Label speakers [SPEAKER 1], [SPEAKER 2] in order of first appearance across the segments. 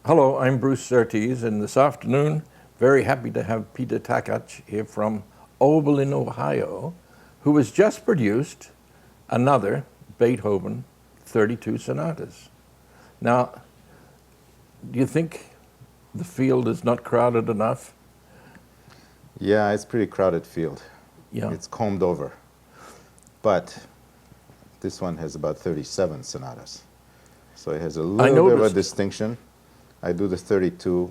[SPEAKER 1] Hello, I'm Bruce Surtees, and this afternoon, very happy to have Peter Takacs here from Oberlin, Ohio, who has just produced another Beethoven 32 sonatas. Now, do you think the field is not crowded enough?
[SPEAKER 2] Yeah, it's a pretty crowded field.
[SPEAKER 1] Yeah.
[SPEAKER 2] It's combed over. But this one has about 37 sonatas. So it has a little bit of a distinction. I do the 32,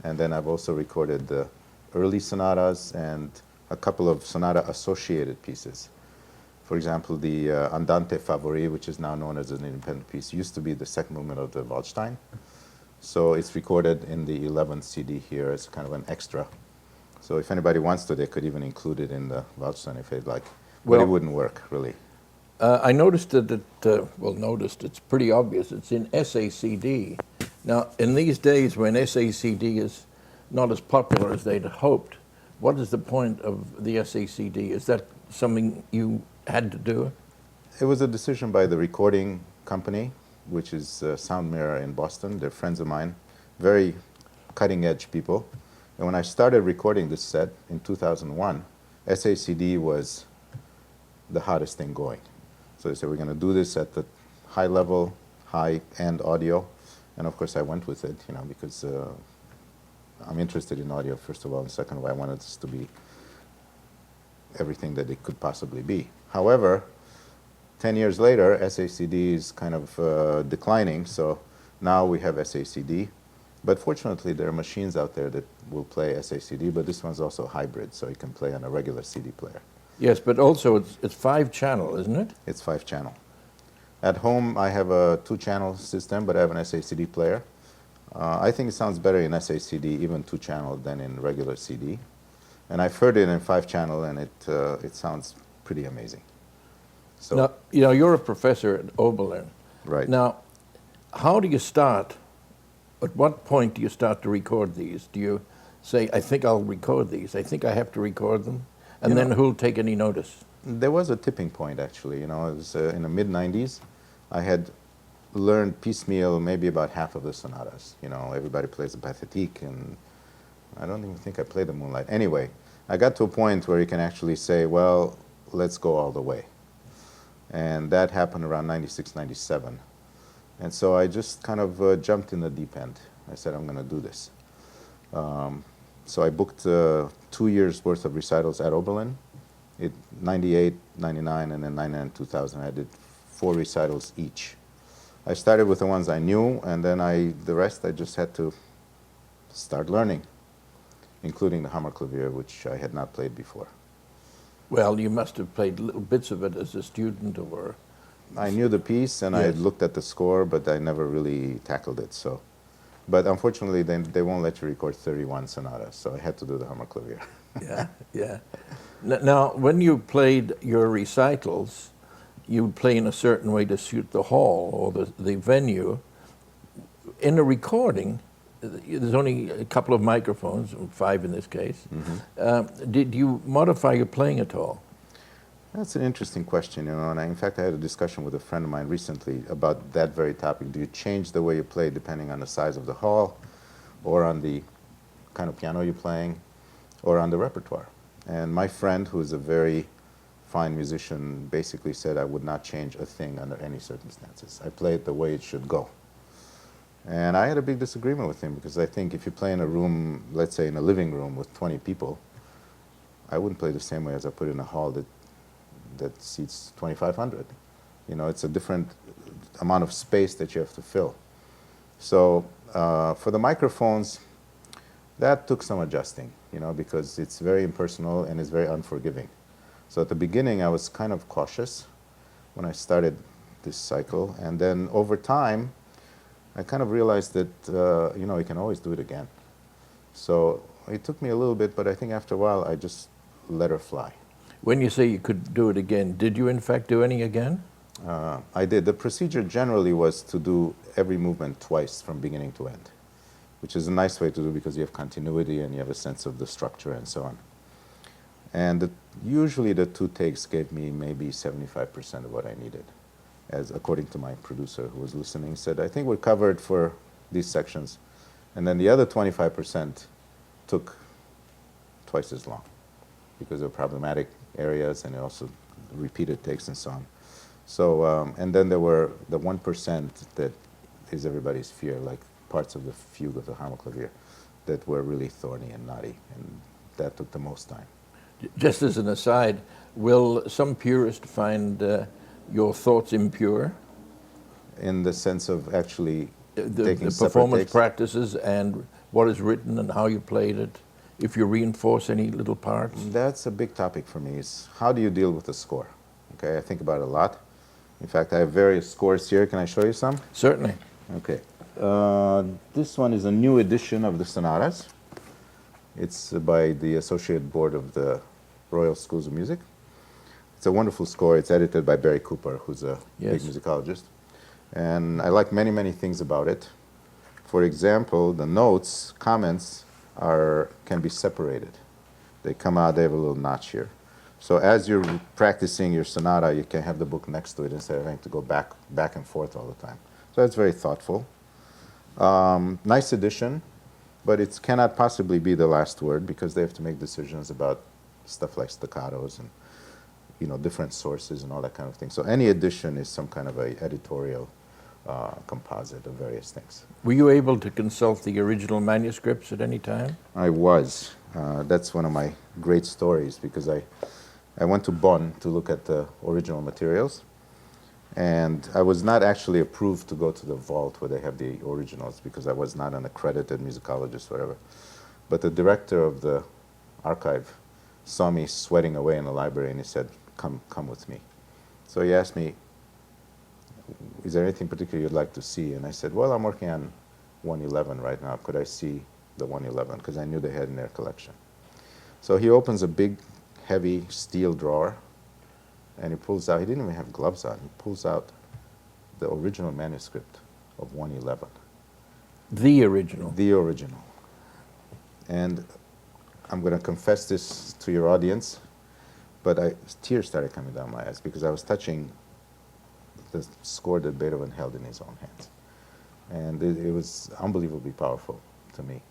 [SPEAKER 2] and then I've also recorded the early sonatas and a couple of sonata-associated pieces. For example, the Andante Favori, which is now known as an independent piece, used to be the second movement of the Waldstein. So it's recorded in the 11th CD here as kind of an extra. So if anybody wants to, they could even include it in the Waldstein if they'd like. But it wouldn't work, really.
[SPEAKER 1] I noticed that it's pretty obvious. It's in SACD. Now, in these days when SACD is not as popular as they'd hoped, what is the point of the SACD? Is that something you had to do?
[SPEAKER 2] It was a decision by the recording company, which is Sound Mirror in Boston. They're friends of mine, very cutting-edge people. And when I started recording this set in 2001, SACD was the hottest thing going. So they said, we're going to do this at the high level, high-end audio. And of course, I went with it, you know, because I'm interested in audio, first of all, and second of all, I wanted this to be everything that it could possibly be. However, 10 years later, SACD is kind of declining, so now we have SACD. But fortunately, there are machines out there that will play SACD, but this one's also hybrid, so you can play on a regular CD player.
[SPEAKER 1] Yes, but also it's 5-channel, isn't it?
[SPEAKER 2] It's 5-channel. At home, I have a 2-channel system, but I have an SACD player. I think it sounds better in SACD, even 2-channel, than in regular CD. And I've heard it in 5-channel, and it sounds pretty amazing. So
[SPEAKER 1] now, you know, you're a professor at Oberlin.
[SPEAKER 2] Right.
[SPEAKER 1] Now, how do you start? At what point do you start to record these? Do you say, I think I'll record these, I think I have to record them? And then who'll take any notice?
[SPEAKER 2] There was a tipping point, actually. You know, it was in the mid-90s. I had learned piecemeal maybe about half of the sonatas. You know, everybody plays the Pathétique, and I don't even think I played the Moonlight. Anyway, I got to a point where you can actually say, well, let's go all the way. And that happened around 96, 97. And so I just kind of jumped in the deep end. I said, I'm going to do this. So I booked 2 years' worth of recitals at Oberlin. 98, 99, and then 99, 2000. I did 4 recitals each. I started with the ones I knew, and then the rest I just had to start learning, including the Hammerklavier, which I had not played before.
[SPEAKER 1] Well, you must have played little bits of it as a student, or...
[SPEAKER 2] I knew the piece, and I had looked at the score, but I never really tackled it. So, but unfortunately, they won't let you record 31 sonatas, so I had to do the Hammerklavier.
[SPEAKER 1] Yeah, yeah. Now, when you played your recitals, you would play in a certain way to suit the hall or the venue. In a recording, there's only a couple of microphones, 5 in this case. Mm-hmm. Did you modify your playing at all?
[SPEAKER 2] That's an interesting question, you know, and in fact I had a discussion with a friend of mine recently about that very topic. Do you change the way you play depending on the size of the hall, or on the kind of piano you're playing, or on the repertoire? And my friend, who is a very fine musician, basically said I would not change a thing under any circumstances. I play it the way it should go. And I had a big disagreement with him, because I think if you play in a room, let's say in a living room with 20 people, I wouldn't play the same way as I put in a hall that seats 2,500. You know, it's a different amount of space that you have to fill. So for the microphones, that took some adjusting, you know, because it's very impersonal and it's very unforgiving. So at the beginning, I was kind of cautious when I started this cycle. And then over time, I kind of realized that, you know, you can always do it again. So it took me a little bit, but I think after a while, I just let her fly.
[SPEAKER 1] When you say you could do it again, did you in fact do any again?
[SPEAKER 2] I did. The procedure generally was to do every movement twice from beginning to end, which is a nice way to do because you have continuity and you have a sense of the structure and so on. And usually the 2 takes gave me maybe 75% of what I needed. As according to my producer who was listening, said, I think we're covered for these sections. And then the other 25% took twice as long because of problematic areas and also repeated takes and so on. So, and then there were the 1% that is everybody's fear, like parts of the fugue of the harmoclavier that were really thorny and knotty, and that took the most time.
[SPEAKER 1] Just as an aside, will some purist find your thoughts impure?
[SPEAKER 2] In the sense of actually
[SPEAKER 1] The
[SPEAKER 2] taking separate
[SPEAKER 1] performance
[SPEAKER 2] takes?
[SPEAKER 1] practices and what is written and how you played it, if you reinforce any little parts?
[SPEAKER 2] That's a big topic for me, is how do you deal with the score? Okay, I think about it a lot. In fact, I have various scores here. Can I show you some?
[SPEAKER 1] Certainly.
[SPEAKER 2] Okay. This one is a new edition of the Sonatas. It's by the Associate Board of the Royal Schools of Music. It's a wonderful score. It's edited by Barry Cooper, who's a big musicologist. And I like many, many things about it. For example, the notes, comments, can be separated. They come out, they have a little notch here. So as you're practicing your sonata, you can have the book next to it instead of having to go back and forth all the time. So that's very thoughtful. Nice edition, but it cannot possibly be the last word because they have to make decisions about stuff like staccatos and different sources and all that kind of thing. So any edition is some kind of a editorial composite of various things.
[SPEAKER 1] Were you able to consult the original manuscripts at any time?
[SPEAKER 2] I was. That's one of my great stories because I went to Bonn to look at the original materials, and I was not actually approved to go to the vault where they have the originals because I was not an accredited musicologist or whatever. But the director of the archive saw me sweating away in the library and he said, come with me. So he asked me, is there anything particular you'd like to see? And I said, well, I'm working on 111 right now. Could I see the 111? Because I knew they had in their collection. So he opens a big, heavy steel drawer, and he pulls out, he didn't even have gloves on, he pulls out the original manuscript of 111.
[SPEAKER 1] The original?
[SPEAKER 2] The original. And I'm going to confess this to your audience, but tears started coming down my eyes because I was touching the score that Beethoven held in his own hands. And it was unbelievably powerful to me.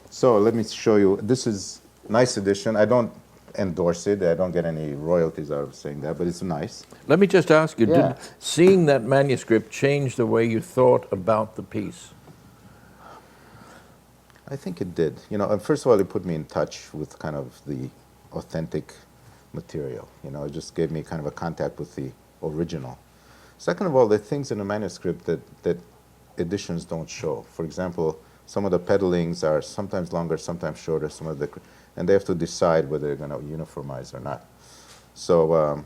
[SPEAKER 2] So let me show you. This is a nice edition. I don't endorse it. I don't get any royalties out of saying that, but it's nice.
[SPEAKER 1] Let me just ask you,
[SPEAKER 2] Yeah.
[SPEAKER 1] did seeing that manuscript change the way you thought about the piece?
[SPEAKER 2] I think it did. First of all, it put me in touch with kind of the authentic material. It just gave me kind of a contact with the original. Second of all, there are things in the manuscript that editions don't show. For example, some of the pedalings are sometimes longer, sometimes shorter, and they have to decide whether they're going to uniformize or not. So,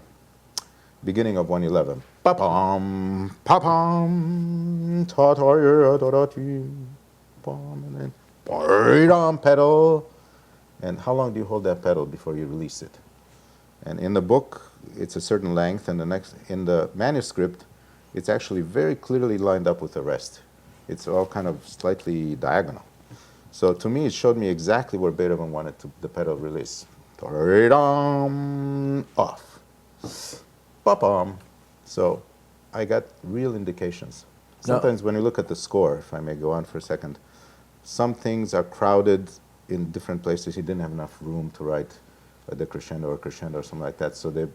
[SPEAKER 2] beginning of 111. Pa-pam, pa-pam, ta-ta-ya-da-da-ti, pam, and then ba-dam, pedal. And how long do you hold that pedal before you release it? And in the book, it's a certain length, and in the manuscript, it's actually very clearly lined up with the rest. It's all kind of slightly diagonal. So to me, it showed me exactly where Beethoven wanted the pedal release. Off. Ba-bam. So I got real indications. Sometimes when you look at the score, if I may go on for a second, some things are crowded in different places. He didn't have enough room to write a decrescendo or crescendo or something like that, so they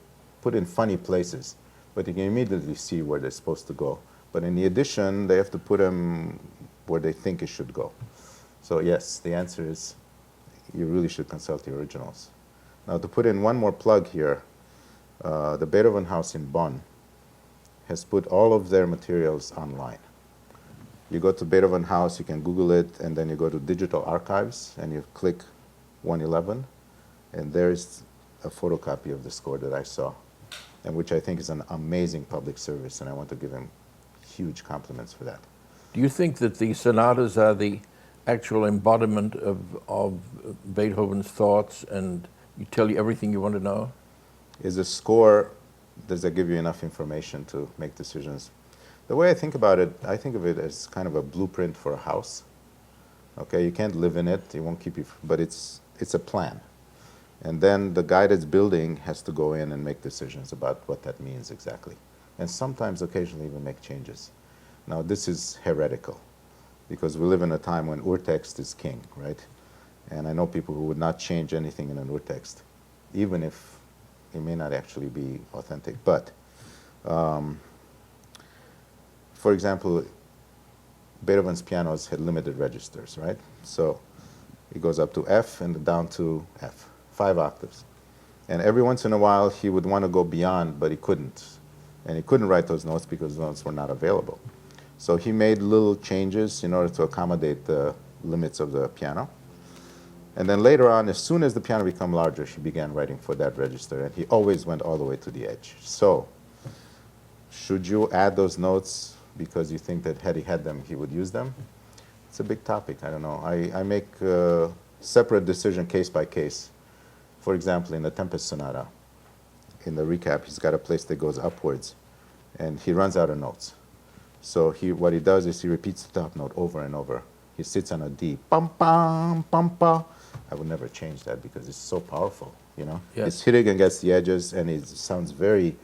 [SPEAKER 2] put in funny places. But you can immediately see where they're supposed to go. But in the edition, they have to put them where they think it should go. So yes, the answer is you really should consult the originals. Now to put in one more plug here, the Beethoven House in Bonn has put all of their materials online. You go to Beethoven House, you can Google it, and then you go to Digital Archives, and you click 111, and there's a photocopy of the score that I saw, and which I think is an amazing public service, and I want to give him huge compliments for that.
[SPEAKER 1] Do you think that the sonatas are the actual embodiment of Beethoven's thoughts and you tell you everything you want to know?
[SPEAKER 2] Is a score, does that give you enough information to make decisions? The way I think about it, I think of it as kind of a blueprint for a house. Okay, you can't live in it, it won't keep you, but it's a plan. And then the guy that's building has to go in and make decisions about what that means exactly. And sometimes, occasionally, even make changes. Now, this is heretical. because we live in a time when urtext is king, right? And I know people who would not change anything in an urtext, even if it may not actually be authentic. But, for example, Beethoven's pianos had limited registers, right? So it goes up to F and down to F, 5 octaves. And every once in a while, he would want to go beyond, but he couldn't. And he couldn't write those notes because those were not available. So he made little changes in order to accommodate the limits of the piano. And then later on, as soon as the piano became larger, he began writing for that register. And he always went all the way to the edge. So should you add those notes because you think that had he had them, he would use them? It's a big topic. I don't know. I make a separate decision case by case. For example, in the Tempest Sonata, in the recap, he's got a place that goes upwards, and he runs out of notes. So what he does is he repeats the top note over and over. He sits on a D, pam pam pam pam. I would never change that because it's so powerful. You know,
[SPEAKER 1] Yes.
[SPEAKER 2] It's hitting against the edges, and it sounds very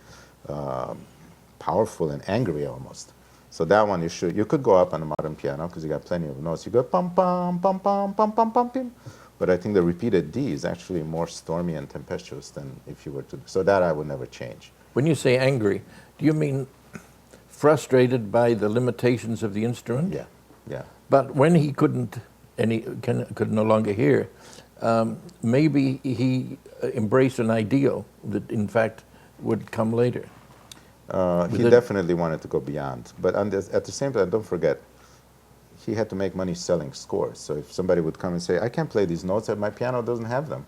[SPEAKER 2] powerful and angry almost. So that one you could go up on a modern piano because you got plenty of notes. You go pam pam pam pam pam pam pam pam. But I think the repeated D is actually more stormy and tempestuous than if you were to. So that I would never change.
[SPEAKER 1] When you say angry, do you mean frustrated by the limitations of the instrument?
[SPEAKER 2] Yeah, yeah.
[SPEAKER 1] But when he could no longer hear, maybe he embraced an ideal that, in fact, would come later.
[SPEAKER 2] He definitely wanted to go beyond. But at the same time, don't forget, he had to make money selling scores. So if somebody would come and say, I can't play these notes, and my piano doesn't have them,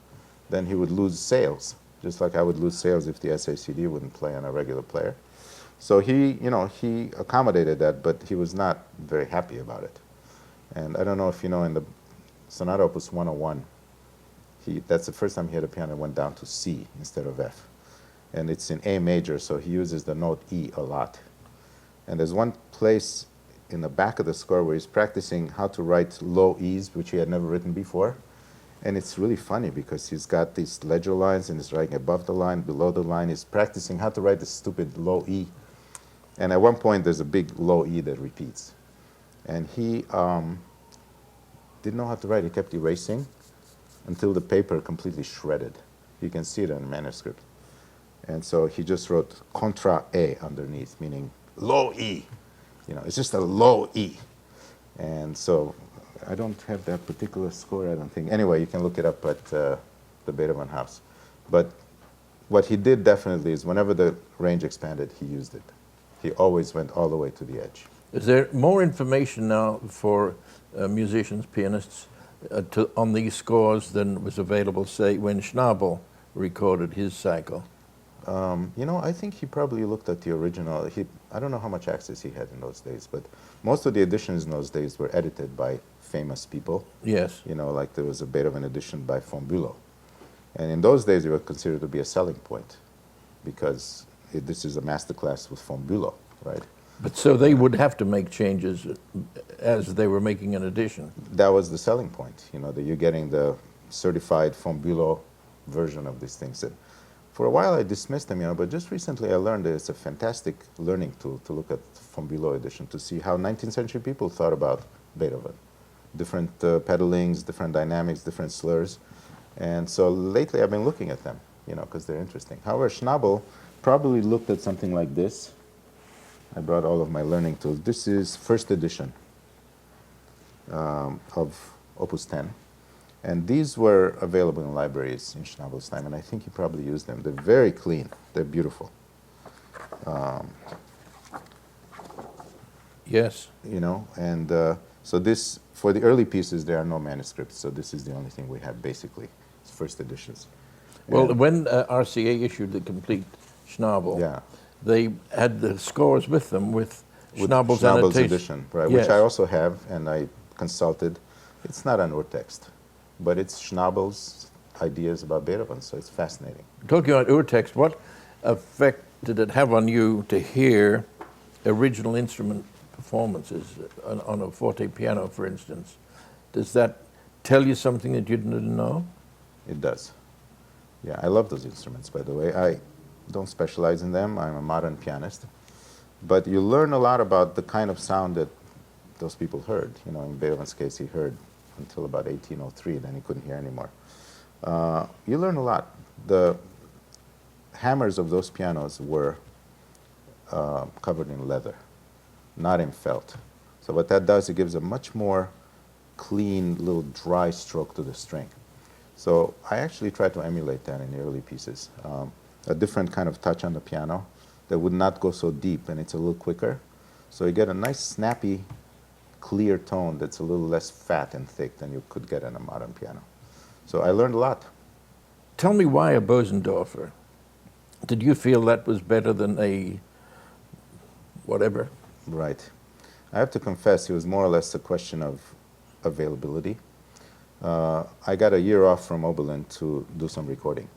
[SPEAKER 2] then he would lose sales, just like I would lose sales if the SACD wouldn't play on a regular player. So he accommodated that, but he was not very happy about it. And I don't know if you know, in the Sonata Opus 101, that's the first time he had a piano that went down to C instead of F. And it's in A major, so he uses the note E a lot. And there's one place in the back of the score where he's practicing how to write low E's, which he had never written before. And it's really funny because he's got these ledger lines and he's writing above the line, below the line. He's practicing how to write this stupid low E. And at one point, there's a big low E that repeats. And he didn't know how to write. He kept erasing until the paper completely shredded. You can see it in the manuscript. And so he just wrote contra E underneath, meaning low E. You know, it's just a low E. And so I don't have that particular score, I don't think. Anyway, you can look it up at the Beethoven house. But what he did definitely is whenever the range expanded, he used it. He always went all the way to the edge.
[SPEAKER 1] Is there more information now for musicians, pianists, on these scores than was available, say, when Schnabel recorded his cycle?
[SPEAKER 2] You know, I think he probably looked at the original. I don't know how much access he had in those days, but most of the editions in those days were edited by famous people.
[SPEAKER 1] Yes.
[SPEAKER 2] You know, like there was a Beethoven edition by von Bülow. And in those days, it was considered to be a selling point because this is a masterclass with von Bülow, right?
[SPEAKER 1] But so they would have to make changes as they were making an edition.
[SPEAKER 2] That was the selling point, you know, that you're getting the certified von Bülow version of these things. And for a while, I dismissed them, you know, but just recently I learned that it's a fantastic learning tool to look at von Bülow edition to see how 19th century people thought about Beethoven. Different pedalings, different dynamics, different slurs. And so lately I've been looking at them, you know, because they're interesting. However, Schnabel probably looked at something like this. I brought all of my learning tools. This is first edition of Opus 10. And these were available in libraries in Schnabel's time, and I think he probably used them. They're very clean. They're beautiful.
[SPEAKER 1] Yes.
[SPEAKER 2] You know, and so this, for the early pieces, there are no manuscripts, so this is the only thing we have, basically. It's first editions.
[SPEAKER 1] Well,
[SPEAKER 2] And
[SPEAKER 1] when RCA issued the complete Schnabel,
[SPEAKER 2] yeah.
[SPEAKER 1] they had the scores with them with Schnabel's
[SPEAKER 2] Schnabel's
[SPEAKER 1] annotation.
[SPEAKER 2] edition, right,
[SPEAKER 1] Yes.
[SPEAKER 2] which I also have, and I consulted. It's not an urtext, but it's Schnabel's ideas about Beethoven, so it's fascinating.
[SPEAKER 1] Talking about urtext, what effect did it have on you to hear original instrument performances on a forte piano, for instance? Does that tell you something that you didn't know?
[SPEAKER 2] It does. Yeah, I love those instruments, by the way. I don't specialize in them. I'm a modern pianist. But you learn a lot about the kind of sound that those people heard. You know, in Beethoven's case, he heard until about 1803, then he couldn't hear anymore. You learn a lot. The hammers of those pianos were covered in leather, not in felt. So what that does, it gives a much more clean, little dry stroke to the string. So I actually tried to emulate that in the early pieces. A different kind of touch on the piano that would not go so deep, and it's a little quicker. So you get a nice, snappy, clear tone that's a little less fat and thick than you could get on a modern piano. So I learned a lot.
[SPEAKER 1] Tell me why a Bosendorfer? Did you feel that was better than a whatever?
[SPEAKER 2] Right. I have to confess, it was more or less a question of availability. I got a year off from Oberlin to do some recording.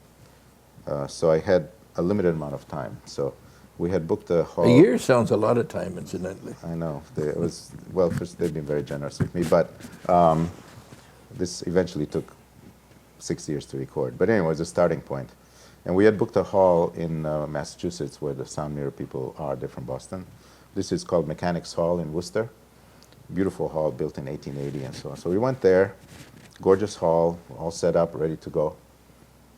[SPEAKER 2] So I had a limited amount of time. So we had booked a hall.
[SPEAKER 1] A year sounds a lot of time, incidentally.
[SPEAKER 2] I know. It was, well, first, they've been very generous with me, but this eventually took 6 years to record. But anyway, it was a starting point. And we had booked a hall in Massachusetts where the sound mirror people are. They're from Boston. This is called Mechanics Hall in Worcester. Beautiful hall built in 1880 and so on. So we went there, gorgeous hall, all set up, ready to go.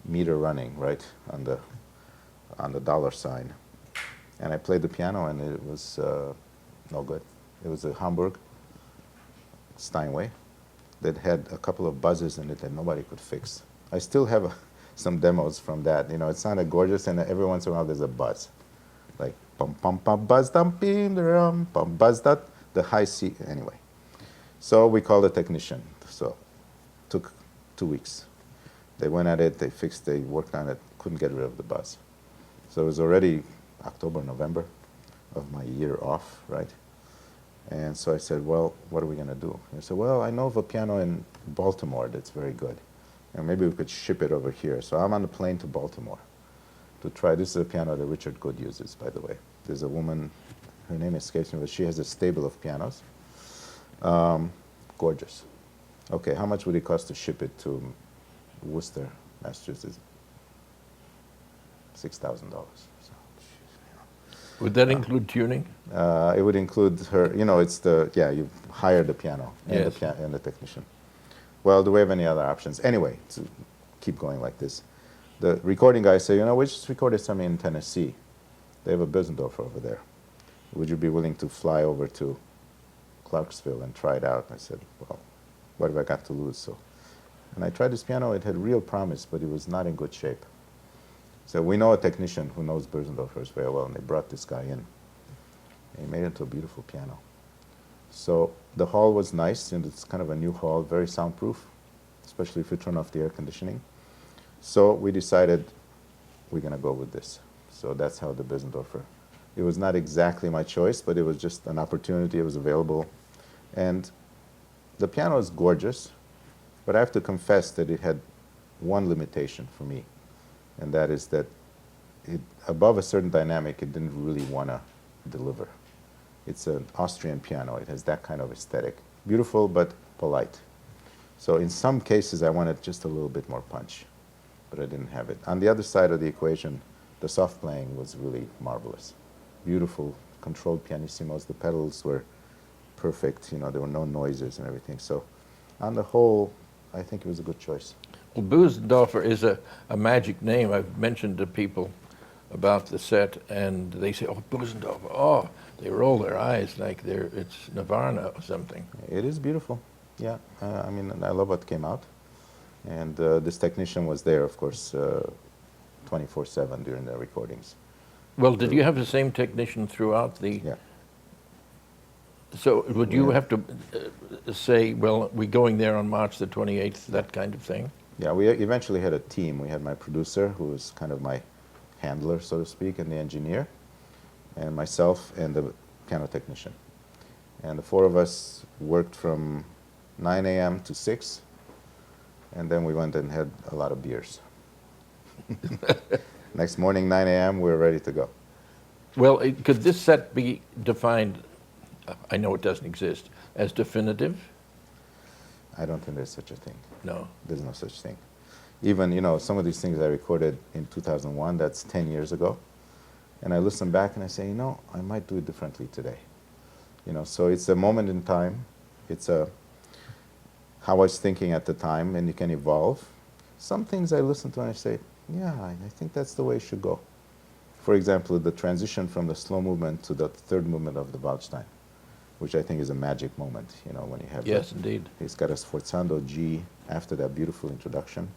[SPEAKER 2] Meter running, right, on the dollar sign. And I played the piano, and it was no good. It was a Hamburg Steinway that had a couple of buzzes in it that nobody could fix. I still have some demos from that. You know, it sounded gorgeous, and every once in a while there's a buzz. Like, pum, pum, pum, buzz, dum, bim, dum, pum, buzz, that, the high C, anyway. So we called a technician. So took 2 weeks. They went at it, they fixed, they worked on it, couldn't get rid of the buzz. So it was already October, November of my year off, right? And so I said, well, what are we going to do? And I said, well, I know of a piano in Baltimore that's very good. And maybe we could ship it over here. So I'm on the plane to Baltimore to try. This is a piano that Richard Good uses, by the way. There's a woman, her name escapes me, but she has a stable of pianos. Gorgeous. Okay, how much would it cost to ship it to Worcester, Massachusetts? $6,000. So,
[SPEAKER 1] Would that include tuning?
[SPEAKER 2] it would include her, you know, it's the, yeah, you hire the piano and,
[SPEAKER 1] Yes.
[SPEAKER 2] and the technician. Well, do we have any other options? Anyway, to keep going like this, the recording guy said, you know, we just recorded something in Tennessee. They have a Bösendorfer over there. Would you be willing to fly over to Clarksville and try it out? And I said, well, what have I got to lose? So, and I tried this piano. It had real promise, but it was not in good shape. So we know a technician who knows Bösendorfers very well, and they brought this guy in. And he made it into a beautiful piano. So the hall was nice, and it's kind of a new hall, very soundproof, especially if you turn off the air conditioning. So we decided we're going to go with this. So that's how the Bösendorfer. It was not exactly my choice, but it was just an opportunity. It was available. And the piano is gorgeous, but I have to confess that it had one limitation for me, and that is that it, above a certain dynamic, it didn't really want to deliver. It's an Austrian piano. It has that kind of aesthetic. Beautiful, but polite. So in some cases, I wanted just a little bit more punch, but I didn't have it. On the other side of the equation, the soft playing was really marvelous. Beautiful, controlled pianissimos. The pedals were perfect. You know, there were no noises and everything. So on the whole, I think it was a good choice.
[SPEAKER 1] Well, Bösendorfer is a magic name. I've mentioned to people about the set, and they say, oh, Bösendorfer, oh, they roll their eyes like it's Nirvana or something.
[SPEAKER 2] It is beautiful, yeah. I mean, I love what came out. And this technician was there, of course, 24/7 during the recordings.
[SPEAKER 1] Well, did you have the same technician throughout the...
[SPEAKER 2] Yeah.
[SPEAKER 1] So would you have to say, well, we're going there on March the 28th, that kind of thing?
[SPEAKER 2] Yeah, we eventually had a team. We had my producer, who was kind of my handler, so to speak, and the engineer, and myself and the piano technician. And the four of us worked from 9 a.m. to 6, and then we went and had a lot of beers. Next morning, 9 a.m., we were ready to go.
[SPEAKER 1] Well, could this set be defined, I know it doesn't exist, as definitive?
[SPEAKER 2] I don't think there's such a thing.
[SPEAKER 1] No.
[SPEAKER 2] There's no such thing. Even, you know, some of these things I recorded in 2001, that's 10 years ago. And I listen back and I say, you know, I might do it differently today. So it's a moment in time. It's how I was thinking at the time, and it can evolve. Some things I listen to and I say, yeah, I think that's the way it should go. For example, the transition from the slow movement to the third movement of the Waldstein, which I think is a magic moment, when you have
[SPEAKER 1] Yes, indeed.
[SPEAKER 2] he's got a sforzando G after that beautiful introduction,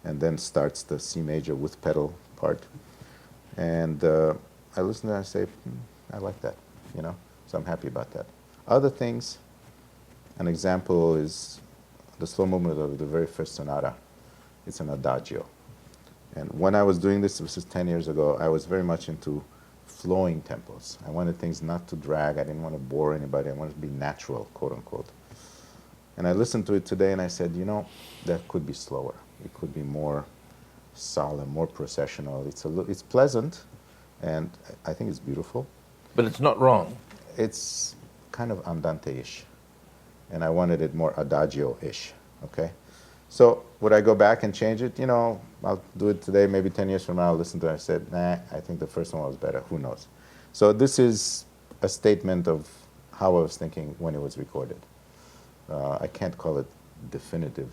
[SPEAKER 2] and then starts the C major with pedal part. And I listen to it and I say, I like that, so I'm happy about that. Other things, an example is the slow movement of the very first sonata. It's an Adagio. And when I was doing this is 10 years ago, I was very much into flowing tempos. I wanted things not to drag. I didn't want to bore anybody. I wanted to be natural, quote unquote. And I listened to it today and I said, that could be slower. It could be more solemn, more processional. It's pleasant, and I think it's beautiful.
[SPEAKER 1] But it's not wrong.
[SPEAKER 2] It's kind of andante-ish, and I wanted it more adagio-ish, okay? So would I go back and change it? I'll do it today, maybe 10 years from now, I'll listen to it. I said, nah, I think the first one was better. Who knows? So this is a statement of how I was thinking when it was recorded. I can't call it definitive,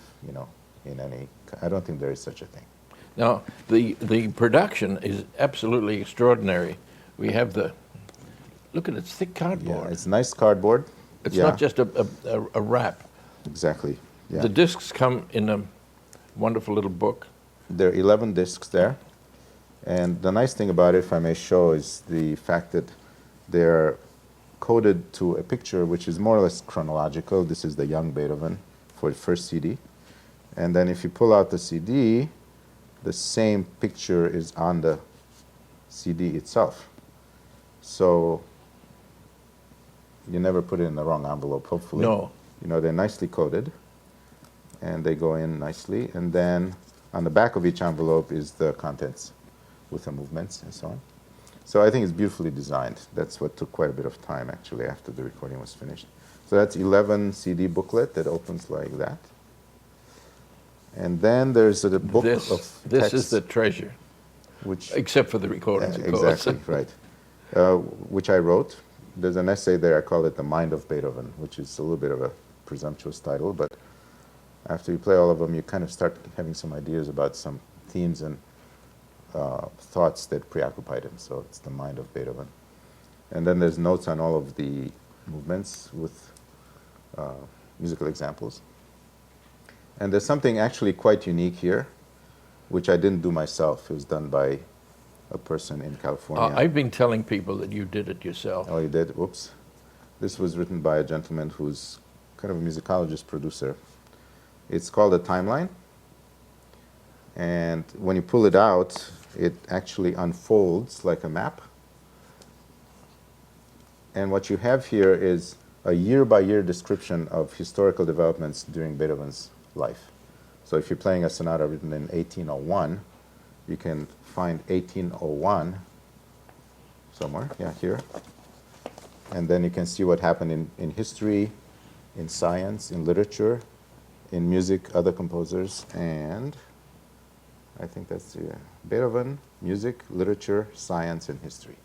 [SPEAKER 2] I don't think there is such a thing.
[SPEAKER 1] Now, the production is absolutely extraordinary. We have look at it's thick cardboard.
[SPEAKER 2] Yeah, it's nice cardboard.
[SPEAKER 1] It's not just a wrap.
[SPEAKER 2] Exactly. Yeah.
[SPEAKER 1] The discs come in a wonderful little book.
[SPEAKER 2] There are 11 discs there. And the nice thing about it, if I may show, is the fact that they're coded to a picture which is more or less chronological. This is the young Beethoven for the first CD. And then if you pull out the CD, the same picture is on the CD itself. So you never put it in the wrong envelope, hopefully.
[SPEAKER 1] No.
[SPEAKER 2] They're nicely coded, and they go in nicely. And then on the back of each envelope is the contents with the movements and so on. So I think it's beautifully designed. That's what took quite a bit of time, actually, after the recording was finished. So that's 11 CD booklet that opens like that. And then there's a book of text.
[SPEAKER 1] This is the treasure,
[SPEAKER 2] which,
[SPEAKER 1] except for the recordings, of course.
[SPEAKER 2] exactly, right. Which I wrote. There's an essay there, I call it The Mind of Beethoven, which is a little bit of a presumptuous title, but after you play all of them, you kind of start having some ideas about some themes and thoughts that preoccupied him. So it's The Mind of Beethoven. And then there's notes on all of the movements with musical examples. And there's something actually quite unique here, which I didn't do myself. It was done by a person in California.
[SPEAKER 1] I've been telling people that you did it yourself.
[SPEAKER 2] Oh, you did? Whoops. This was written by a gentleman who's kind of a musicologist producer. It's called a timeline. And when you pull it out, it actually unfolds like a map. And what you have here is a year-by-year description of historical developments during Beethoven's life. So if you're playing a sonata written in 1801, you can find 1801 somewhere, here. And then you can see what happened in history, in science, in literature, in music, other composers, and I think that's Beethoven, music, literature, science, and history.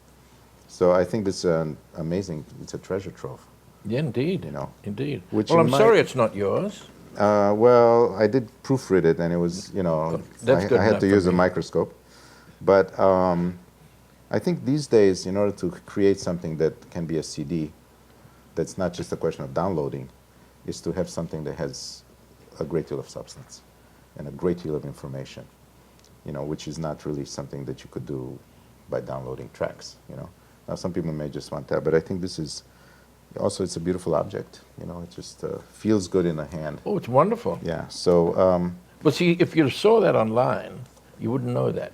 [SPEAKER 2] So I think this is an amazing, it's a treasure trove.
[SPEAKER 1] Yeah, indeed. Indeed.
[SPEAKER 2] Which
[SPEAKER 1] well, I'm sorry it's not yours.
[SPEAKER 2] Well, I did proofread it, and it was, I had to use a microscope. But I think these days, in order to create something that can be a CD, that's not just a question of downloading, is to have something that has a great deal of substance and a great deal of information, which is not really something that you could do by downloading tracks, Now, some people may just want that, but I think this is, also it's a beautiful object, it just feels good in the hand.
[SPEAKER 1] Oh, it's wonderful.
[SPEAKER 2] Yeah, so...
[SPEAKER 1] but see, if you saw that online, you wouldn't know that.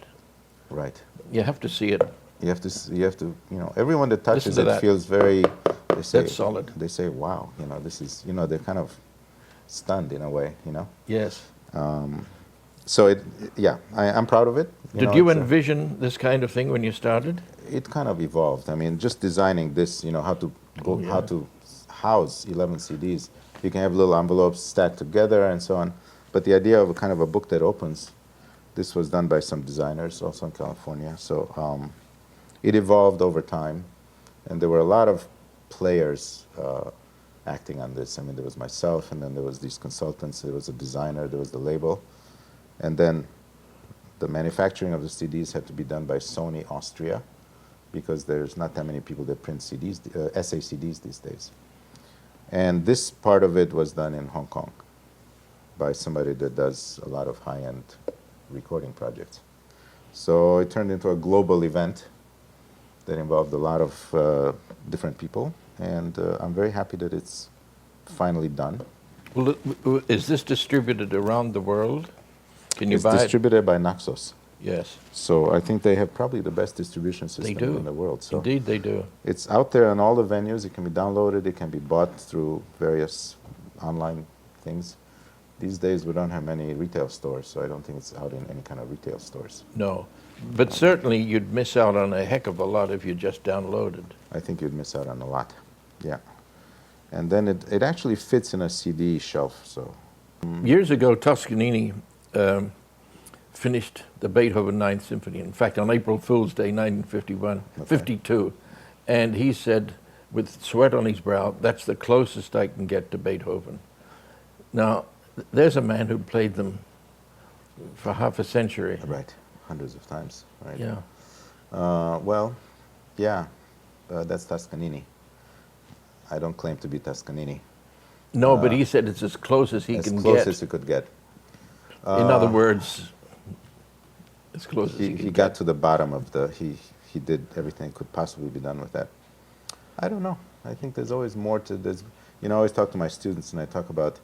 [SPEAKER 2] Right.
[SPEAKER 1] You have to see it.
[SPEAKER 2] You have to, everyone that touches
[SPEAKER 1] Listen to
[SPEAKER 2] it
[SPEAKER 1] that.
[SPEAKER 2] feels very, they say,
[SPEAKER 1] That's solid.
[SPEAKER 2] They say, wow, this is, they're kind of stunned in a way,
[SPEAKER 1] Yes.
[SPEAKER 2] So I'm proud of it.
[SPEAKER 1] Did you envision this kind of thing when you started?
[SPEAKER 2] It kind of evolved. I mean, just designing this, how to house 11 CDs. You can have little envelopes stacked together and so on. But the idea of a kind of a book that opens, this was done by some designers also in California. So it evolved over time, and there were a lot of players acting on this. I mean, there was myself, and then there was these consultants, there was a designer, there was the label, and then the manufacturing of the CDs had to be done by Sony Austria, because there's not that many people that print CDs, SACDs these days. And this part of it was done in Hong Kong by somebody that does a lot of high-end recording projects. So it turned into a global event that involved a lot of different people, and I'm very happy that it's finally done.
[SPEAKER 1] Well, is this distributed around the world? Can you
[SPEAKER 2] It's
[SPEAKER 1] buy
[SPEAKER 2] distributed by Naxos.
[SPEAKER 1] Yes.
[SPEAKER 2] So I think they have probably the best distribution
[SPEAKER 1] They
[SPEAKER 2] system
[SPEAKER 1] do.
[SPEAKER 2] in the world. So
[SPEAKER 1] Indeed, they do.
[SPEAKER 2] it's out there on all the venues. It can be downloaded. It can be bought through various online things. These days, we don't have many retail stores, so I don't think it's out in any kind of retail stores.
[SPEAKER 1] No. But certainly you'd miss out on a heck of a lot if you just downloaded.
[SPEAKER 2] I think you'd miss out on a lot. Yeah. And then it actually fits in a CD shelf. So
[SPEAKER 1] Years ago, Toscanini finished the Beethoven Ninth Symphony. In fact, on April Fool's Day, 1951,
[SPEAKER 2] Okay.
[SPEAKER 1] 52. And he said, with sweat on his brow, that's the closest I can get to Beethoven. Now, there's a man who played them for half a century.
[SPEAKER 2] right, hundreds of times. Right.
[SPEAKER 1] Yeah.
[SPEAKER 2] Well, yeah, that's Toscanini. I don't claim to be Toscanini.
[SPEAKER 1] No, but he said it's as close as he
[SPEAKER 2] As
[SPEAKER 1] can
[SPEAKER 2] close
[SPEAKER 1] get.
[SPEAKER 2] as you could get.
[SPEAKER 1] In other words, as close as he
[SPEAKER 2] He
[SPEAKER 1] can
[SPEAKER 2] got
[SPEAKER 1] get.
[SPEAKER 2] to the bottom of the, he did everything could possibly be done with that. I don't know. I think there's always more to this. You know, I always talk to my students, and I talk about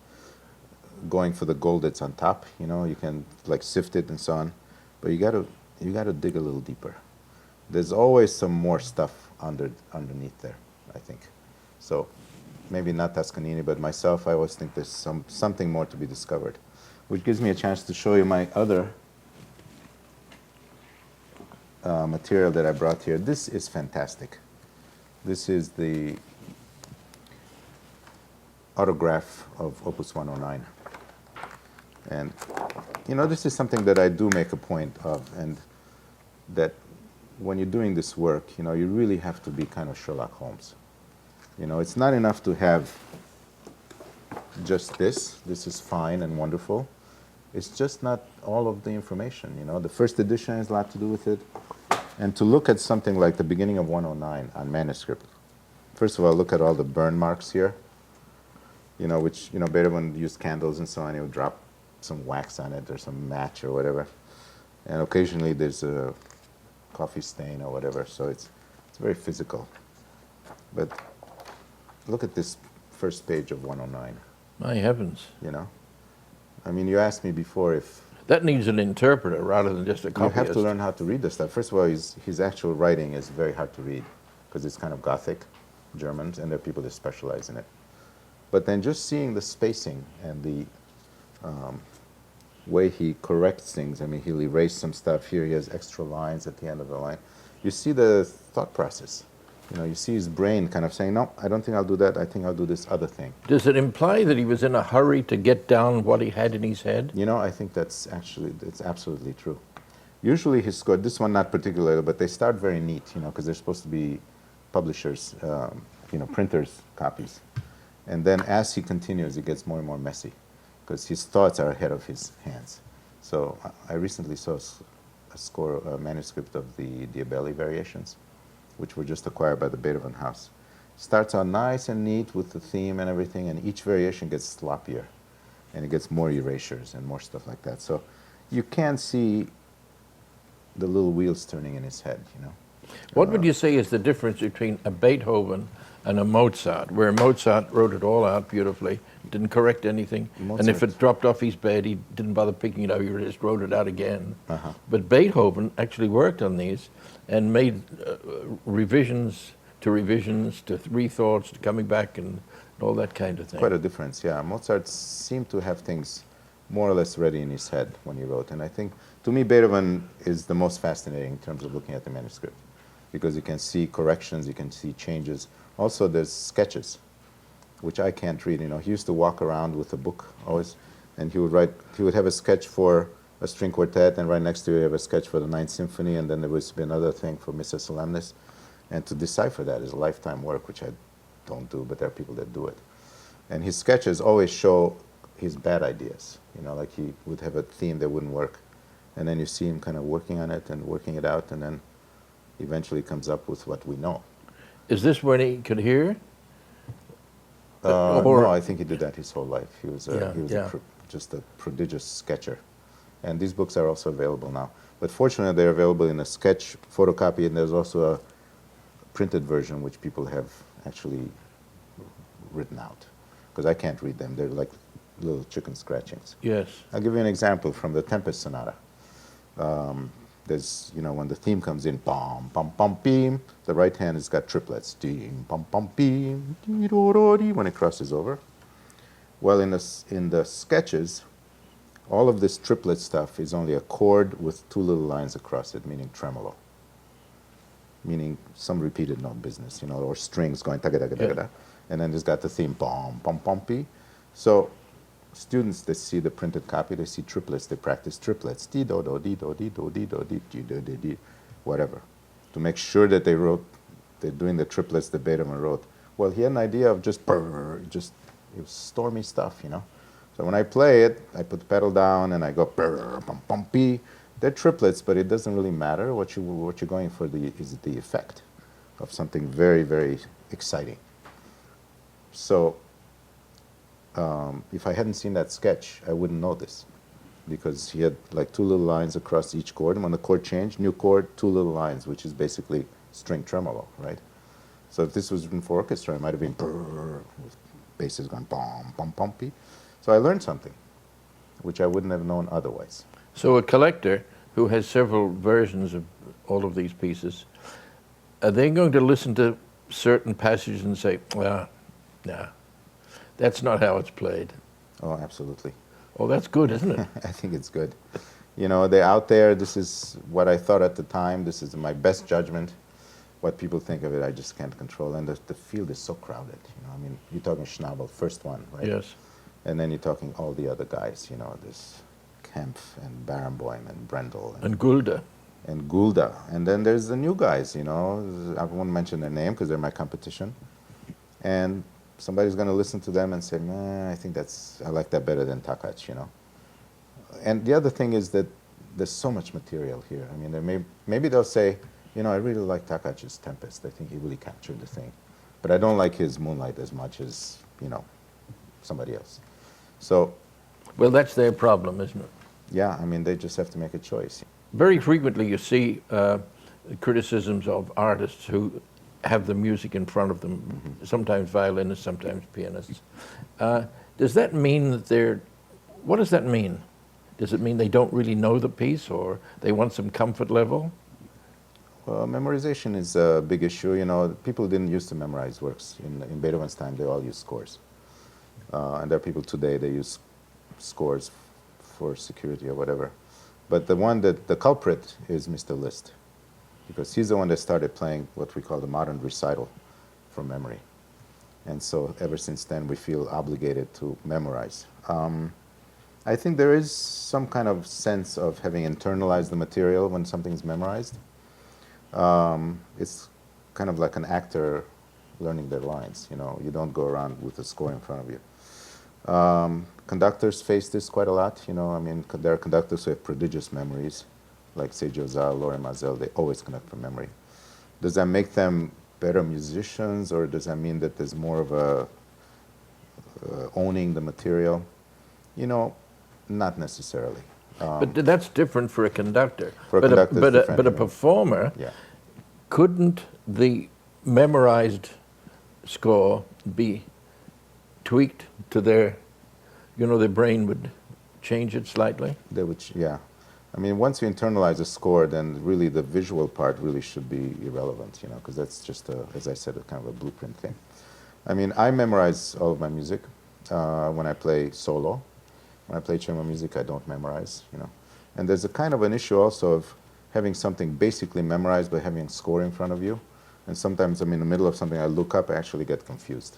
[SPEAKER 2] going for the gold that's on top. You know, you can like sift it and so on, but you got to dig a little deeper. There's always some more stuff underneath there, I think. So maybe not Toscanini, but myself, I always think there's something more to be discovered, which gives me a chance to show you my other material that I brought here. This is fantastic. This is the autograph of Opus 109. And, you know, this is something that I do make a point of, and that when you're doing this work, you know, you really have to be kind of Sherlock Holmes. You know, it's not enough to have just this. This is fine and wonderful. It's just not all of the information, you know. The first edition has a lot to do with it. And to look at something like the beginning of 109 on Manuscript, first of all, look at all the burn marks here, you know, which, you know, Beethoven used candles and so on. He would drop some wax on it or some match or whatever. And occasionally there's a coffee stain or whatever, so it's very physical. But look at this first page of 109,
[SPEAKER 1] My heavens.
[SPEAKER 2] you know. I mean, you asked me before if
[SPEAKER 1] That needs an interpreter rather than just a
[SPEAKER 2] you
[SPEAKER 1] copyist.
[SPEAKER 2] have to learn how to read this stuff. First of all, his actual writing is very hard to read because it's kind of Gothic, Germans, and there are people that specialize in it. But then just seeing the spacing and the way he corrects things, I mean, he'll erase some stuff here. He has extra lines at the end of the line. You see the thought process. You know, you see his brain kind of saying, no, I don't think I'll do that. I think I'll do this other thing.
[SPEAKER 1] Does it imply that he was in a hurry to get down what he had in his head?
[SPEAKER 2] You know, I think it's absolutely true. Usually his score, this one not particularly, but they start very neat, you know, because they're supposed to be publishers, you know, printers' copies. And then as he continues, it gets more and more messy because his thoughts are ahead of his hands. So I recently saw a manuscript of the Diabelli variations, which were just acquired by the Beethoven House. Starts out nice and neat with the theme and everything, and each variation gets sloppier, and it gets more erasures and more stuff like that. So you can see the little wheels turning in his head, you know.
[SPEAKER 1] What would you say is the difference between a Beethoven and a Mozart, where Mozart wrote it all out beautifully, didn't correct anything, and if it dropped off his bed, he didn't bother picking it up, he just wrote it out again. But Beethoven actually worked on these and made revisions to rethoughts, to coming back and all that kind of thing.
[SPEAKER 2] Quite a difference, yeah. Mozart seemed to have things more or less ready in his head when he wrote. And I think, to me, Beethoven is the most fascinating in terms of looking at the manuscript, because you can see corrections, you can see changes. Also, there's sketches, which I can't read. You know, he used to walk around with a book always, and he would have a sketch for a string quartet, and right next to it, you have a sketch for the Ninth Symphony, and then there would be another thing for Missa Solemnis. And to decipher that is a lifetime work, which I don't do, but there are people that do it. And his sketches always show his bad ideas. Like he would have a theme that wouldn't work, and then you see him kind of working on it and working it out, and then eventually comes up with what we know.
[SPEAKER 1] Is this when he could hear?
[SPEAKER 2] No, I think he did that his whole life. He was,
[SPEAKER 1] Yeah.
[SPEAKER 2] Just a prodigious sketcher. And these books are also available now. But fortunately, they're available in a sketch photocopy, and there's also a printed version which people have actually written out. Because I can't read them. They're like little chicken scratchings.
[SPEAKER 1] Yes.
[SPEAKER 2] I'll give you an example from the Tempest Sonata. There's, when the theme comes in, bum, bum, bum, beam, the right hand has got triplets, ding, bum, bum, beam, dee, do, do, dee, when it crosses over. Well, in the sketches, all of this triplet stuff is only a chord with two little lines across it, meaning tremolo, meaning some repeated note business, or strings going taga-daga-daga-da. And then there's got the theme, bum, bum, bum, bee. So students that see the printed copy, they see triplets, they practice triplets, dee do do dee do dee do dee do dee dee do dee dee, whatever, to make sure that they're doing the triplets that Beethoven wrote. Well, he had an idea of just it was stormy stuff, So when I play it, I put the pedal down and I go bum bum bee. They're triplets, but it doesn't really matter. What you're going for is the effect of something very, very exciting. So if I hadn't seen that sketch, I wouldn't know this, because he had like two little lines across each chord, and when the chord changed, new chord, two little lines, which is basically string tremolo, right? So if this was written for orchestra, it might have been brrr, with basses going bum, bum, bumpy. So I learned something, which I wouldn't have known otherwise.
[SPEAKER 1] So a collector who has several versions of all of these pieces, are they going to listen to certain passages and say, well, no, that's not how it's played?
[SPEAKER 2] Oh, absolutely.
[SPEAKER 1] Oh, that's good, isn't it?
[SPEAKER 2] I think it's good. They're out there. This is what I thought at the time. This is my best judgment. What people think of it, I just can't control. And the field is so crowded. You're talking Schnabel, first one, right?
[SPEAKER 1] Yes.
[SPEAKER 2] And then you're talking all the other guys. There's Kempf and Barenboim and Brendel.
[SPEAKER 1] And Gulda.
[SPEAKER 2] And Gulda. And then there's the new guys, I won't mention their name because they're my competition. And somebody's going to listen to them and say, I think I like that better than Takacs, And the other thing is that there's so much material here. Maybe they'll say, I really like Takacs' Tempest. I think he really captured the thing. But I don't like his Moonlight as much as, somebody else. So,
[SPEAKER 1] well, that's their problem, isn't it?
[SPEAKER 2] yeah, they just have to make a choice.
[SPEAKER 1] Very frequently you see criticisms of artists who have the music in front of them, sometimes violinists, sometimes pianists. Does that mean that what does that mean? Does it mean they don't really know the piece, or they want some comfort level?
[SPEAKER 2] Well, memorization is a big issue. People didn't used to memorize works. In Beethoven's time, they all used scores. And there are people today, they use scores for security or whatever. But the culprit is Mr. Liszt, because he's the one that started playing what we call the modern recital from memory. And so ever since then, we feel obligated to memorize. I think there is some kind of sense of having internalized the material when something's memorized. It's kind of like an actor learning their lines. You don't go around with a score in front of you. Conductors face this quite a lot. There are conductors who have prodigious memories, like Seiji Ozawa, Lori Mazel. They always conduct from memory. Does that make them better musicians, or does that mean that there's more of a owning the material? Not necessarily.
[SPEAKER 1] But that's different for a conductor.
[SPEAKER 2] For a conductor, it's different,
[SPEAKER 1] but a performer,
[SPEAKER 2] yeah.
[SPEAKER 1] Couldn't the memorized score be tweaked to their brain would change it slightly?
[SPEAKER 2] They would, yeah. Once you internalize a score, then really the visual part really should be irrelevant, because that's just, as I said, a kind of a blueprint thing. I memorize all of my music when I play solo. When I play chamber music, I don't memorize, And there's a kind of an issue also of having something basically memorized by having a score in front of you. And sometimes I'm in the middle of something, I look up, I actually get confused,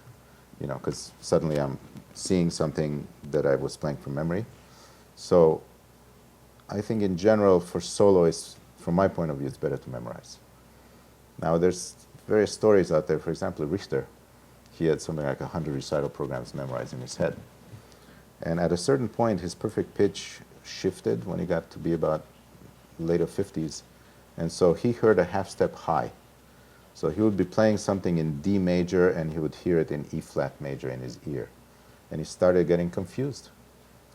[SPEAKER 2] because suddenly I'm seeing something that I was playing from memory. So I think in general for soloists, from my point of view, it's better to memorize. Now there's various stories out there. For example, Richter, he had something like 100 recital programs memorized in his head. And at a certain point, his perfect pitch shifted when he got to be about later 50s. And so he heard a half step high. So he would be playing something in D major, and he would hear it in E flat major in his ear. And he started getting confused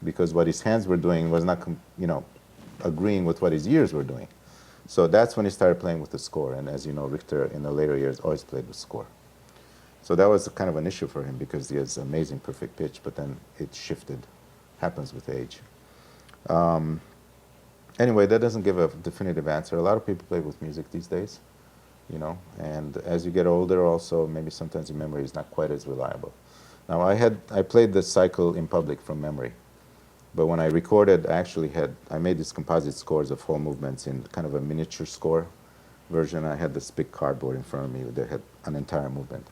[SPEAKER 2] because what his hands were doing was not, agreeing with what his ears were doing. So that's when he started playing with the score. And as you know, Richter in the later years always played with score. So that was kind of an issue for him because he has amazing perfect pitch, but then it shifted. Happens with age. Anyway, that doesn't give a definitive answer. A lot of people play with music these days, and as you get older also, maybe sometimes your memory is not quite as reliable. Now, I played the cycle in public from memory, but when I recorded, I made these composite scores of whole movements in kind of a miniature score version. I had this big cardboard in front of me that had an entire movement.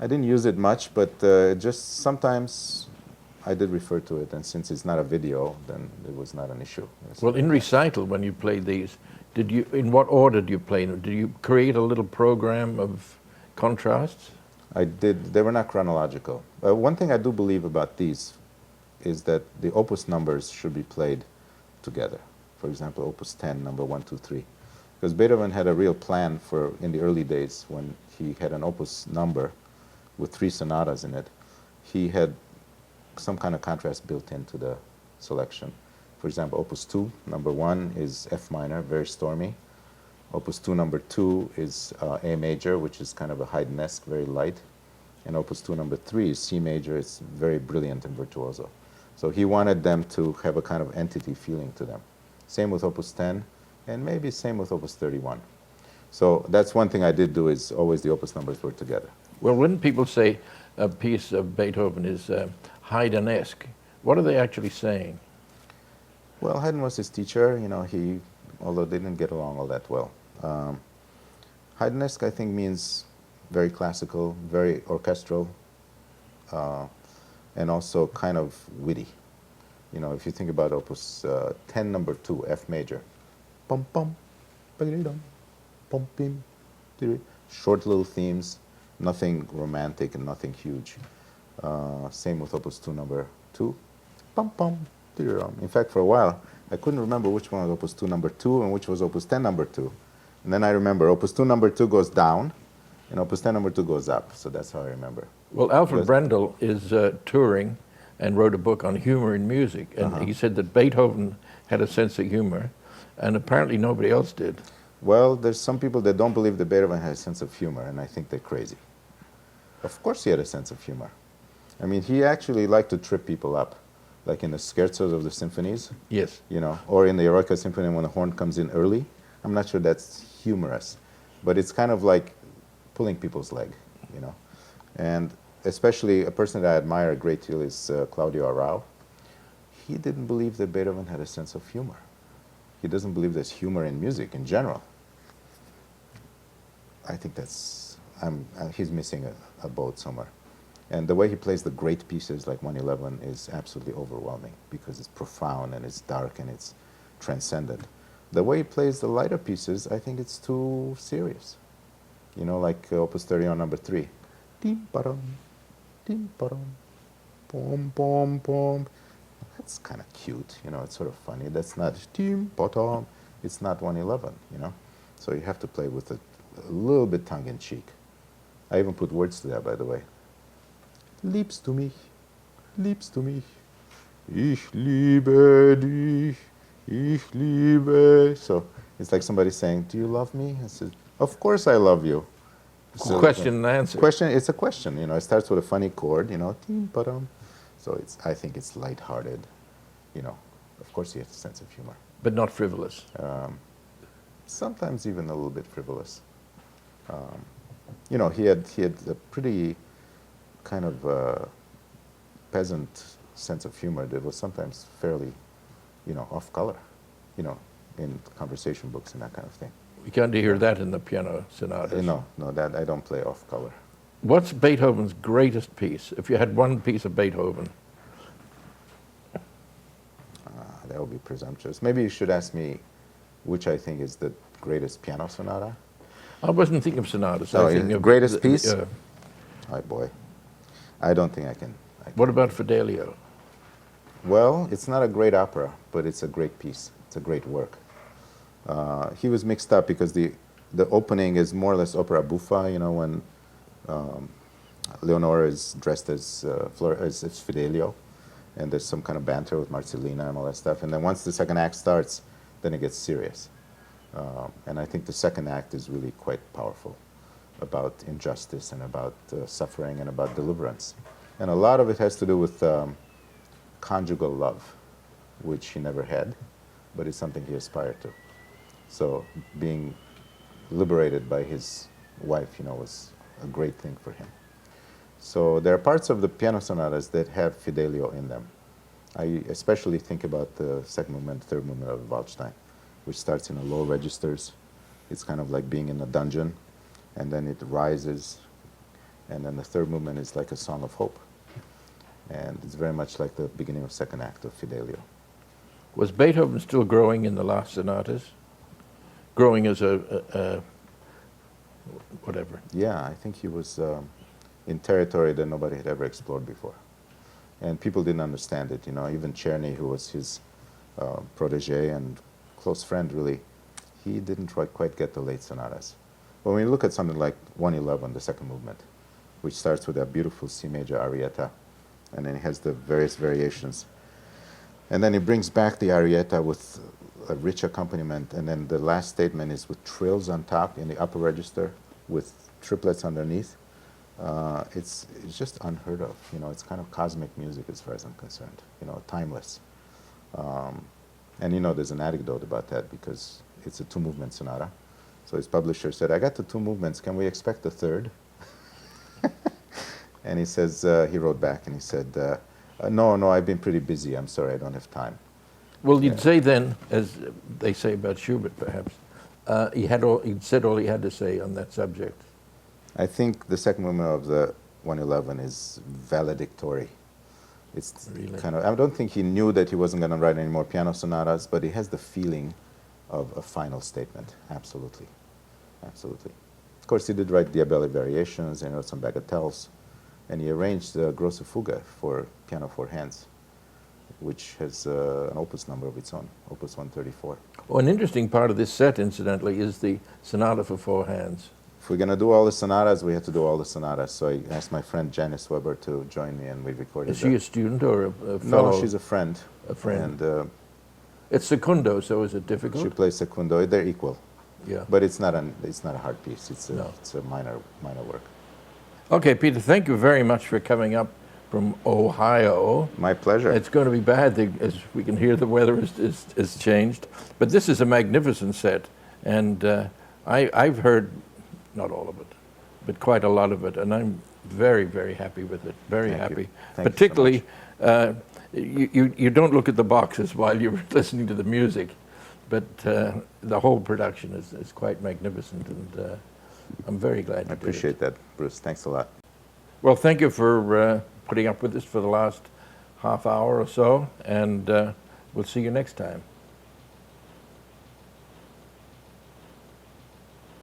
[SPEAKER 2] I didn't use it much, but just sometimes I did refer to it, and since it's not a video, then it was not an issue.
[SPEAKER 1] Well, in recital, when you played these, in what order did you play them? Did you create a little program of contrasts?
[SPEAKER 2] I did. They were not chronological. One thing I do believe about these is that the opus numbers should be played together. For example, opus 10, number 1, 2, 3. Because Beethoven had a real plan in the early days when he had an opus number with 3 sonatas in it. He had some kind of contrast built into the selection. For example, opus 2, number 1 is F minor, very stormy. Opus 2, number 2 is A major, which is kind of a Haydnesque, very light. And opus 2, number 3 is C major, it's very brilliant and virtuoso. So he wanted them to have a kind of entity feeling to them. Same with opus 10, and maybe same with opus 31. So that's one thing I did do, is always the opus numbers were together.
[SPEAKER 1] Well, when people say a piece of Beethoven is Haydnesque, what are they actually saying?
[SPEAKER 2] Well, Haydn was his teacher, although they didn't get along all that well. Haydnesque, I think, means very classical, very orchestral, and also kind of witty. If you think about opus 10, number 2, F major, pum pum, pum pim, short little themes, nothing romantic and nothing huge. Same with opus 2, number 2, pum pum. In fact, for a while, I couldn't remember which one was opus 2, number 2, and which was opus 10, number 2. And then I remember opus 2, number 2 goes down, and opus 10, number 2 goes up. So that's how I remember.
[SPEAKER 1] Well, Alfred Brendel is touring and wrote a book on humor in music. And he said that Beethoven had a sense of humor, and apparently nobody else did.
[SPEAKER 2] Well, there's some people that don't believe that Beethoven had a sense of humor, and I think they're crazy. Of course he had a sense of humor. I mean, he actually liked to trip people up, like in the scherzos of the symphonies.
[SPEAKER 1] Yes.
[SPEAKER 2] Or in the Eroica Symphony when the horn comes in early. I'm not sure that's humorous, but it's kind of like pulling people's leg, And especially a person that I admire a great deal is Claudio Arrau. He didn't believe that Beethoven had a sense of humor. He doesn't believe there's humor in music in general. I think he's missing a boat somewhere. And the way he plays the great pieces like 111 is absolutely overwhelming because it's profound and it's dark and it's transcendent. The way he plays the lighter pieces, I think it's too serious. Like Opus 30 on number 3. Dim ba-dum, pom pom pom. That's kind of cute, it's sort of funny. That's not dim ba-dum. It's not 111, So you have to play with it a little bit tongue-in-cheek. I even put words to that, by the way. Liebst du mich, ich liebe dich, ich liebe. So it's like somebody saying, do you love me? I said, of course I love you. So,
[SPEAKER 1] question and answer.
[SPEAKER 2] It's a question, It starts with a funny chord, Tim, ba-dum. So I think it's lighthearted, Of course he has a sense of humor.
[SPEAKER 1] But not frivolous.
[SPEAKER 2] Sometimes even a little bit frivolous. He had a pretty kind of peasant sense of humor that was sometimes fairly, off color, in conversation books and that kind of thing.
[SPEAKER 1] We can't hear that in the piano sonatas.
[SPEAKER 2] No, that I don't play off color.
[SPEAKER 1] What's Beethoven's greatest piece? If you had one piece of Beethoven.
[SPEAKER 2] That would be presumptuous. Maybe you should ask me which I think is the greatest piano sonata.
[SPEAKER 1] I wasn't thinking of sonatas.
[SPEAKER 2] No,
[SPEAKER 1] I think of
[SPEAKER 2] greatest piece?
[SPEAKER 1] Oh,
[SPEAKER 2] boy. I don't think I can.
[SPEAKER 1] What about Fidelio?
[SPEAKER 2] Well, it's not a great opera, but it's a great piece. It's a great work. He was mixed up because the opening is more or less opera buffa, you know, when Leonora is dressed as as Fidelio, and there's some kind of banter with Marcellina and all that stuff. And then once the second act starts, then it gets serious. And I think the second act is really quite powerful about injustice and about suffering and about deliverance. And a lot of it has to do with conjugal love, which he never had, but it's something he aspired to. So being liberated by his wife, you know, was a great thing for him. So there are parts of the piano sonatas that have Fidelio in them. I especially think about the second movement, third movement of Waldstein, which starts in a low registers. It's kind of like being in a dungeon, and then it rises, and then the third movement is like a song of hope. And it's very much like the beginning of second act of Fidelio.
[SPEAKER 1] Was Beethoven still growing in the last sonatas? Growing as a whatever?
[SPEAKER 2] Yeah, I think he was in territory that nobody had ever explored before. And people didn't understand it, you know, even Czerny, who was his protege and close friend, really, he didn't quite get the late sonatas. But when you look at something like 111, the second movement, which starts with a beautiful C major arietta, and then it has the various variations. And then he brings back the arietta with a rich accompaniment, and then the last statement is with trills on top in the upper register with triplets underneath. It's just unheard of. You know, it's kind of cosmic music as far as I'm concerned, you know, timeless. And you know, there's an anecdote about that because it's a two-movement sonata. So his publisher said, I got the two movements, can we expect the third? And he says, he wrote back and he said, no, I've been pretty busy, I'm sorry, I don't have time.
[SPEAKER 1] Well, you'd say then, as they say about Schubert perhaps, he'd said all he had to say on that subject.
[SPEAKER 2] I think the second movement of the 111 is valedictory. It's
[SPEAKER 1] Really?
[SPEAKER 2] kind of, I don't think he knew that he wasn't going to write any more piano sonatas, but he has the feeling of a final statement, absolutely, absolutely. Of course, he did write Diabelli Variations and wrote some bagatelles, and he arranged the Grosse Fuga for piano four hands, which has an opus number of its own, opus 134.
[SPEAKER 1] Well, an interesting part of this set, incidentally, is the sonata for four hands.
[SPEAKER 2] If we're going to do all the sonatas, we have to do all the sonatas. So I asked my friend Janice Weber to join me, and we recorded.
[SPEAKER 1] Is she a student or a fellow?
[SPEAKER 2] No, she's a friend.
[SPEAKER 1] A friend.
[SPEAKER 2] And
[SPEAKER 1] it's secundo, so is it difficult?
[SPEAKER 2] she plays secundo. They're equal.
[SPEAKER 1] Yeah.
[SPEAKER 2] But it's not a hard piece. It's
[SPEAKER 1] No.
[SPEAKER 2] a minor work.
[SPEAKER 1] Okay, Peter, thank you very much for coming up from Ohio.
[SPEAKER 2] My pleasure.
[SPEAKER 1] It's going to be bad, as we can hear the weather is changed. But this is a magnificent set, and I've heard, not all of it, but quite a lot of it, and I'm very, very happy with it, very
[SPEAKER 2] Thank
[SPEAKER 1] happy.
[SPEAKER 2] you. Thank
[SPEAKER 1] Particularly,
[SPEAKER 2] you so
[SPEAKER 1] you don't look at the boxes while you're listening to the music, but the whole production is quite magnificent, and I'm very glad you did it.
[SPEAKER 2] I appreciate that, Bruce. Thanks a lot.
[SPEAKER 1] Well, thank you for putting up with us for the last half hour or so, and we'll see you next time.